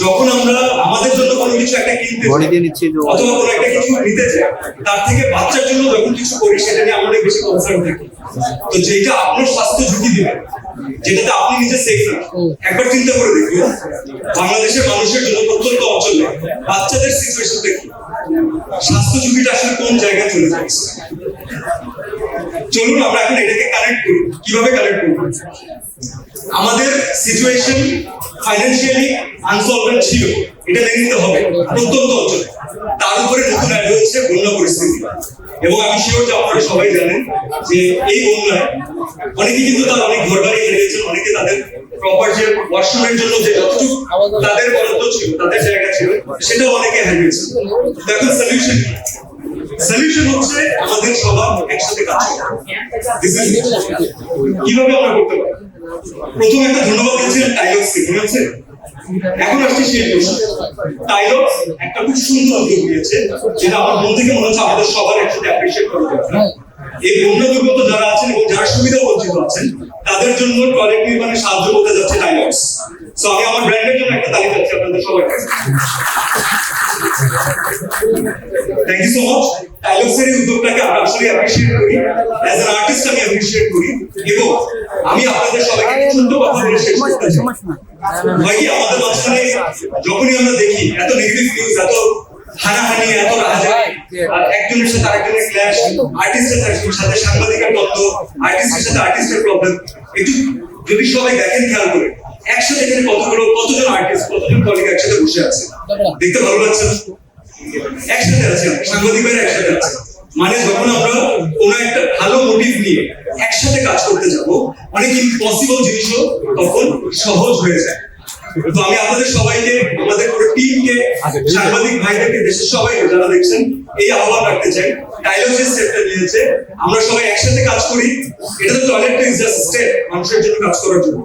যখন আমরা আমাদের জন্য কোনো কিছু একটা কিনতে অথবা কোনো একটা কিছু নিতে চাই, তার থেকে বাচ্চার জন্য যখন কিছু করি সেটা নিয়ে আমরা বেশি কনসার্ন থাকি। তো যেটা আপনার স্বাস্থ্য ঝুঁকি দিবে, যেটাতে আপনি নিজে সেফ না, একবার চিন্তা করে দেখুন বাংলাদেশের মানুষের জন্য প্রত্যন্ত অঞ্চলে বাচ্চাদের সিচুয়েশন দেখুন, স্বাস্থ্য ঝুঁকিটা আসলে কোন জায়গায় চলে যাচ্ছে। চলুন আমরা এখন এটাকে কানেক্ট করি। কিভাবে কানেক্ট করব? আমাদের সিচুয়েশন ফাইন্যান্সিয়ালি আনসলভেন্ট ছিল, এটা মেনে নিতে হবে প্রত্যন্ত অঞ্চলে। তার উপরে নতুন অ্যাড হয়েছে বন্যা পরিস্থিতি, এবং আমি শিওর যে আপনারা সবাই জানেন যে এই বন্যায় অনেকে কিন্তু তার অনেক ঘর বাড়ি হারিয়েছেন, অনেকে তাদের প্রপার যে ওয়াশরুমের জন্য যে যতটুকু তাদের বরাদ্দ ছিল, তাদের জায়গা ছিল, সেটাও অনেকে হারিয়েছে। এখন সলিউশন হচ্ছে আমাদের সবার একসাথে কাজ করা। কিভাবে আমরা করতে পারি? প্রথমে একটা ধন্যবাদ দিয়েছিলেন টাইলক্সকে, মনে আছে? এখন আসছে সেই প্রশ্ন। টাইলক্স একটা খুব সুন্দর উদ্যোগ নিয়েছে, যেটা আমার মন থেকে মনে হচ্ছে আমাদের সবার একসাথে অ্যাপ্রিশিয়েট করা দরকার। এই বন্যা দুর্গত যারা আছেন এবং যারা সুবিধা বঞ্চিত আছেন তাদের জন্য টয়লেট নির্মাণে সাহায্য করতে যাচ্ছে টাইলক্স। সো আমি আমার ব্র্যান্ডের জন্য একটা তালিকা চাচ্ছি আপনাদের সবার কাছে। Thank you so much. টাইলক্সের এই উদ্যোগটাকে আমরা আসলে অ্যাপ্রিশিয়েট করি, অ্যাজ অ্যান আর্টিস্ট আমি অ্যাপ্রিশিয়েট করি, এবং আমি আপনাদের সবাইকে ছোট্ট কথা বলে শেষ করতে চাই। ভাই আমাদের মাঝখানে যখনই আমরা দেখি এত নেগেটিভ নিউজ, এত হানাহানি, এত রাহাজানি, আর একজনের সাথে আরেকজনের ক্ল্যাশ, আর্টিস্টের সাথে সাংবাদিকের দ্বন্দ্ব, আর্টিস্টের সাথে আর্টিস্টের প্রবলেম, একটু যদি সবাই দেখেন খেয়াল করে একসাথে এখানে কতজন আর্টিস্ট, কতজন কলিগ একসাথে বসে আছে, দেখতে ভালো লাগছে না? একসাথে আছে, সাংবাদিক ভাইরা একসাথে আছে, মানে যখন আমরা কোনো একটা ভালো মোটিভ নিয়ে একসাথে কাজ করতে যাব, অনেক ইম্পসিবল জিনিসও তখন সহজ হয়ে যায়। তো আমি আপনাদের সবাইকে, আমাদের পুরো টিমকে, সাংবাদিক ভাইদেরকে, দেশের সবাইকে যারা দেখছেন, এই আহ্বান রাখতে চাই। টাইলক্স স্টেপটা নিয়েছে, আমরা সবাই একসাথে কাজ করি। এটা তো টয়লেট ইজ জাস্ট স্টেপ মানুষের জন্য কাজ করার জন্য।